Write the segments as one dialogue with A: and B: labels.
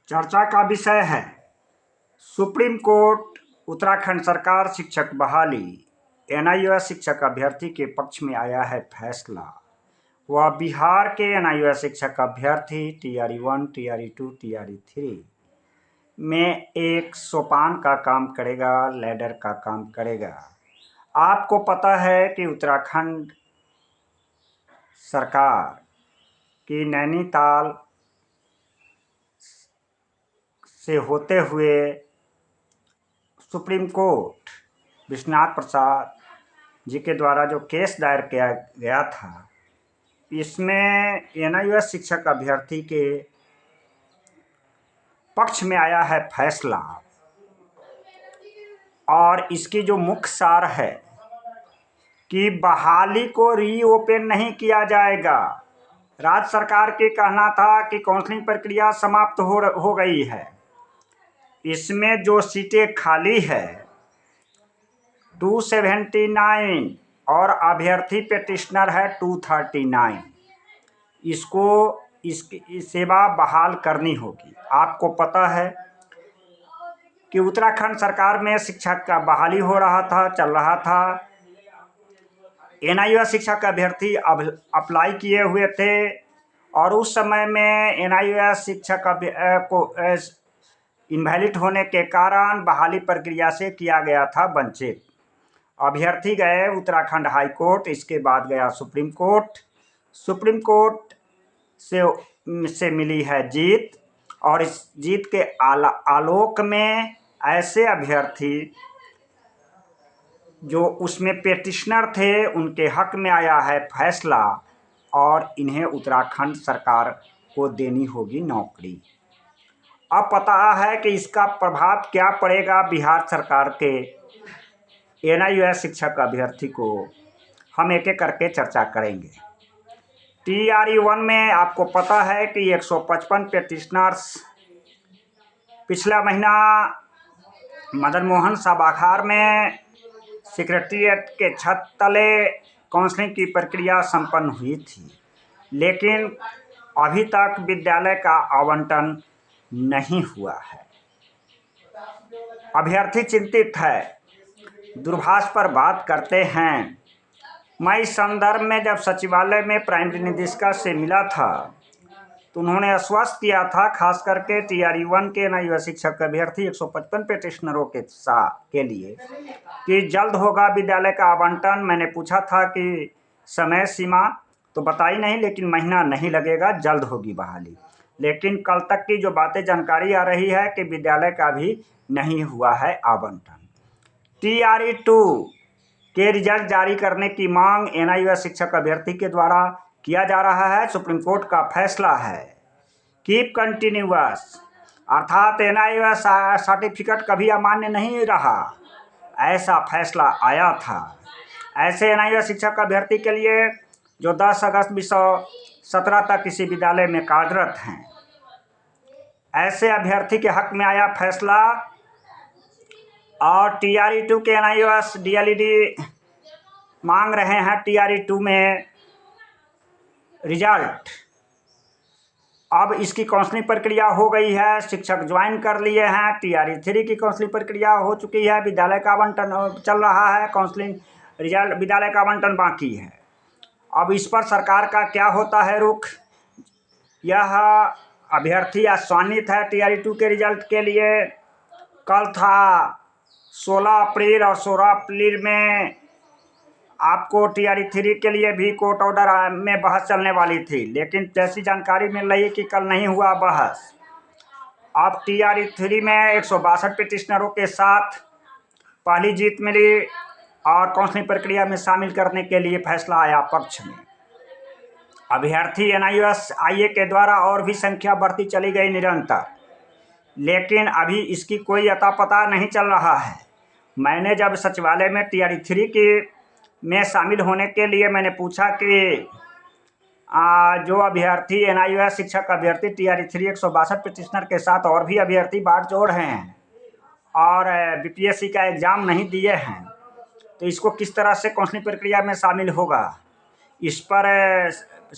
A: चर्चा का विषय है सुप्रीम कोर्ट उत्तराखंड सरकार शिक्षक बहाली। एनआईओएस शिक्षक अभ्यर्थी के पक्ष में आया है फैसला। वह बिहार के एनआईओएस शिक्षक अभ्यर्थी टीआरई 1, टीआरई 2, टीआरई 3 में एक सोपान का काम करेगा, लैडर का काम करेगा। आपको पता है कि उत्तराखंड सरकार की नैनीताल से होते हुए सुप्रीम कोर्ट विश्वनाथ प्रसाद जी के द्वारा जो केस दायर किया गया था, इसमें एनआईओएस शिक्षक अभ्यर्थी के पक्ष में आया है फैसला। और इसकी जो मुख्य सार है कि बहाली को रीओपन नहीं किया जाएगा। राज्य सरकार के कहना था कि काउंसलिंग प्रक्रिया समाप्त हो गई है। इसमें जो सीटें खाली है 279 और अभ्यर्थी पेटिशनर है 239, इसको इसकी सेवा बहाल करनी होगी। आपको पता है कि उत्तराखंड सरकार में शिक्षक का बहाली हो रहा था, चल रहा था। एनआईओएस शिक्षक अभ्यर्थी अप्लाई किए हुए थे और उस समय में एनआईओएस शिक्षक को इनवैलिड होने के कारण बहाली प्रक्रिया से किया गया था वंचित। अभ्यर्थी गए उत्तराखंड हाई कोर्ट, इसके बाद गया सुप्रीम कोर्ट। सुप्रीम कोर्ट से मिली है जीत, और इस जीत के आलोक में ऐसे अभ्यर्थी जो उसमें पेटिशनर थे उनके हक में आया है फैसला, और इन्हें उत्तराखंड सरकार को देनी होगी नौकरी। अब पता है कि इसका प्रभाव क्या पड़ेगा बिहार सरकार के एनआईओएस शिक्षक अभ्यर्थी को। हम एक एक करके चर्चा करेंगे। टीआरई 1 में आपको पता है कि 155 पेटिशनर्स पिछला महीना मदन मोहन सभागार में सेक्रेटेरिएट के छत तले काउंसलिंग की प्रक्रिया संपन्न हुई थी, लेकिन अभी तक विद्यालय का आवंटन नहीं हुआ है। अभ्यर्थी चिंतित है, दूरभाष पर बात करते हैं। मैं इस संदर्भ में जब सचिवालय में प्राइमरी निदेशिका से मिला था तो उन्होंने आश्वस्त किया था, खास करके टीआरई 1 के एनआईओएस शिक्षक अभ्यर्थी 155 पेटिशनरों के लिए, कि जल्द होगा विद्यालय का आवंटन। मैंने पूछा था कि समय सीमा, तो बताई नहीं, लेकिन महीना नहीं लगेगा, जल्द होगी बहाली। लेकिन कल तक की जो बातें जानकारी आ रही है कि विद्यालय का भी नहीं हुआ है आवंटन। टीआरई 2 के रिजल्ट जारी करने की मांग एनआईओएस शिक्षक अभ्यर्थी के द्वारा किया जा रहा है। सुप्रीम कोर्ट का फैसला है कीप कंटिन्यूअस, अर्थात एनआईओएस सर्टिफिकेट कभी अमान्य नहीं रहा, ऐसा फैसला आया था। ऐसे एनआईओएस शिक्षक अभ्यर्थी के लिए जो 10 अगस्त 2017 तक किसी विद्यालय में कार्यरत हैं, ऐसे अभ्यर्थी के हक में आया फैसला। और टीआरई 2 के एनआईओएस डीएलईडी मांग रहे हैं टीआरई 2 में रिजल्ट। अब इसकी काउंसलिंग प्रक्रिया हो गई है, शिक्षक ज्वाइन कर लिए हैं। टीआरई 3 की काउंसलिंग प्रक्रिया हो चुकी है, विद्यालय का आवंटन चल रहा है, काउंसलिंग रिजल्ट विद्यालय का आवंटन बाकी है। अब इस पर सरकार का क्या होता है रुख, यह अभ्यर्थी आश्वानित है टीआरई 2 के रिजल्ट के लिए। कल था 16 अप्रैल और 16 अप्रैल में आपको टीआरई 3 के लिए भी कोर्ट ऑर्डर में बहस चलने वाली थी, लेकिन जैसी जानकारी मिल रही कि कल नहीं हुआ बहस। अब टीआरई 3 में 162 पेटिशनरों के साथ पहली जीत मिली और काउंसलिंग प्रक्रिया में शामिल करने के लिए फैसला आया पक्ष में। अभ्यर्थी एनआईओएस आईए के द्वारा और भी संख्या बढ़ती चली गई निरंतर, लेकिन अभी इसकी कोई अता पता नहीं चल रहा है। मैंने जब सचिवालय में टीआरई 3 में शामिल होने के लिए मैंने पूछा कि जो अभ्यर्थी एनआईओएस शिक्षक अभ्यर्थी टीआरई 3 162 पेटिशनर के साथ और भी अभ्यर्थी बाढ़ जोड़ हैं और बीपीएससी का एग्ज़ाम नहीं दिए हैं, तो इसको किस तरह से काउंसलिंग प्रक्रिया में शामिल होगा। इस पर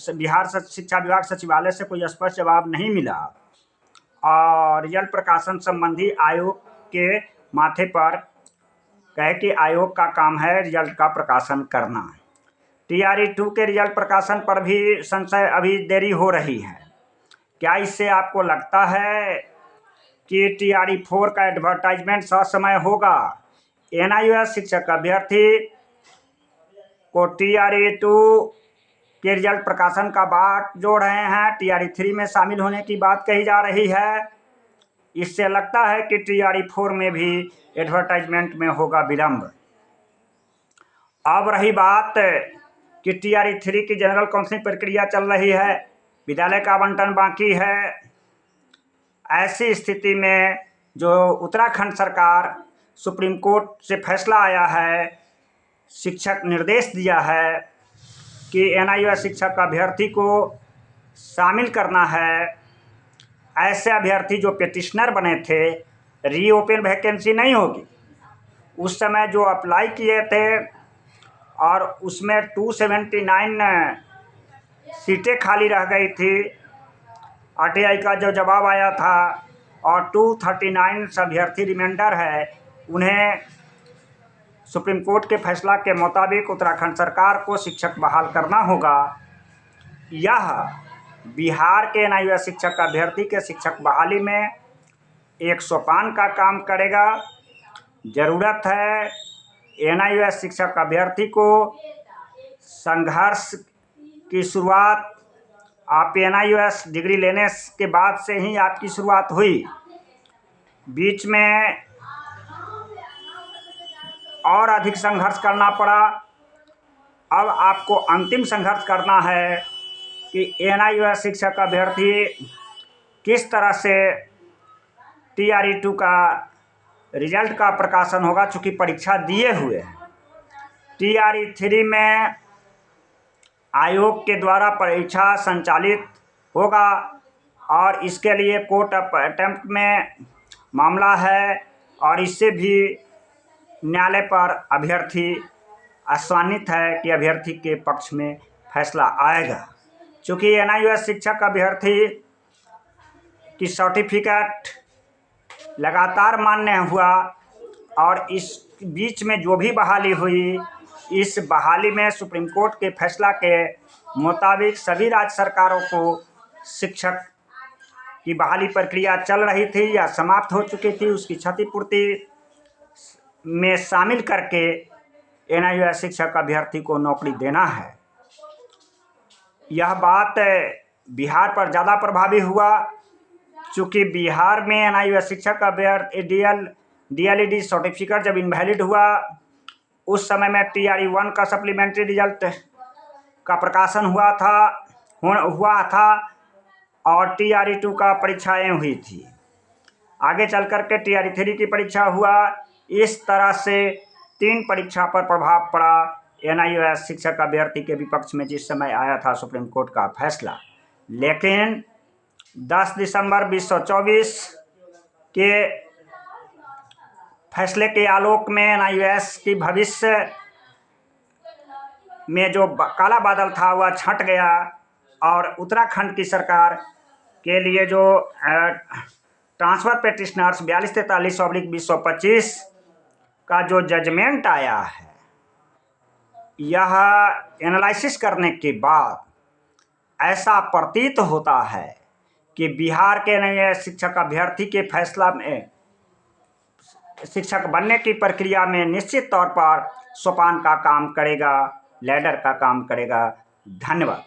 A: बिहार शिक्षा विभाग सचिवालय से कोई स्पष्ट जवाब नहीं मिला। और और रिजल्ट प्रकाशन संबंधी आयोग के माथे पर कहे कि आयोग का काम है रिजल्ट का प्रकाशन करना। TRE-2 के रिजल्ट प्रकाशन पर भी संशय, अभी देरी हो रही है। क्या इससे आपको लगता है कि TRE-4 का एडवर्टाइजमेंट ससमय होगा? NIOS शिक्षक अभ्यर्थी को TRE-2 के रिजल्ट प्रकाशन का बाट जोड़ रहे हैं। TRE-3 में शामिल होने की बात कही जा रही है। इससे लगता है कि TRE-4 में भी एडवर्टाइजमेंट में होगा विलंब। अब रही बात कि TRE-3 की जनरल काउंसलिंग प्रक्रिया चल रही है, विद्यालय का आवंटन बाकी है। ऐसी स्थिति में जो उत्तराखंड सरकार सुप्रीम कोर्ट से फैसला आया है, शिक्षक निर्देश दिया है कि NIOS शिक्षक अभ्यर्थी को शामिल करना है। ऐसे अभ्यर्थी जो पेटिशनर बने थे, रीओपन वैकेंसी नहीं होगी। उस समय जो अप्लाई किए थे और उसमें 279 सीटें खाली रह गई थी, RTI का जो जवाब आया था, और 239 अभ्यर्थी रिमाइंडर है, उन्हें सुप्रीम कोर्ट के फैसला के मुताबिक उत्तराखंड सरकार को शिक्षक बहाल करना होगा। यह बिहार के NIOS शिक्षक अभ्यर्थी के शिक्षक बहाली में एक सोपान का काम करेगा। ज़रूरत है NIOS शिक्षक अभ्यर्थी को संघर्ष की शुरुआत आप NIOS डिग्री लेने के बाद से ही आपकी शुरुआत हुई। बीच में और अधिक संघर्ष करना पड़ा। अब आपको अंतिम संघर्ष करना है कि NIOS शिक्षक अभ्यर्थी किस तरह से TRE-2 का रिजल्ट का प्रकाशन होगा, चूँकि परीक्षा दिए हुए हैं। TRE-3 में आयोग के द्वारा परीक्षा संचालित होगा और इसके लिए कोर्ट ऑफ अटेम्प्ट में मामला है और इससे भी न्यायालय पर अभ्यर्थी आश्वानित है कि अभ्यर्थी के पक्ष में फैसला आएगा। चूँकि NIOS शिक्षक अभ्यर्थी की सर्टिफिकेट लगातार मान्य हुआ और इस बीच में जो भी बहाली हुई, इस बहाली में सुप्रीम कोर्ट के फैसला के मुताबिक सभी राज्य सरकारों को शिक्षक की बहाली प्रक्रिया चल रही थी या समाप्त हो चुकी थी, उसकी क्षतिपूर्ति में शामिल करके NIOS शिक्षक अभ्यर्थी को नौकरी देना है। यह बात बिहार पर ज़्यादा प्रभावी हुआ, चूँकि बिहार में NIOS शिक्षक अभ्यर्थी DLED सर्टिफिकेट जब इनवैलिड हुआ, उस समय में TRE-1 का सप्लीमेंट्री रिजल्ट का प्रकाशन हुआ था और TRE-2 का परीक्षाएं हुई थी। आगे चल कर के TRE-3 की परीक्षा हुआ। इस तरह से 3 परीक्षा पर प्रभाव पड़ा NIOS शिक्षक अभ्यर्थी के विपक्ष में जिस समय आया था सुप्रीम कोर्ट का फैसला। लेकिन 10 दिसंबर 2024 के फैसले के आलोक में NIOS की भविष्य में जो काला बादल था वह छंट गया और उत्तराखंड की सरकार के लिए जो ट्रांसफ़र पेटिशनर्स 4243/2025 का जो जजमेंट आया है, यह एनालिसिस करने के बाद ऐसा प्रतीत होता है कि बिहार के नए शिक्षक अभ्यर्थी के फैसला में शिक्षक बनने की प्रक्रिया में निश्चित तौर पर सोपान का काम करेगा, लैडर का काम करेगा। धन्यवाद।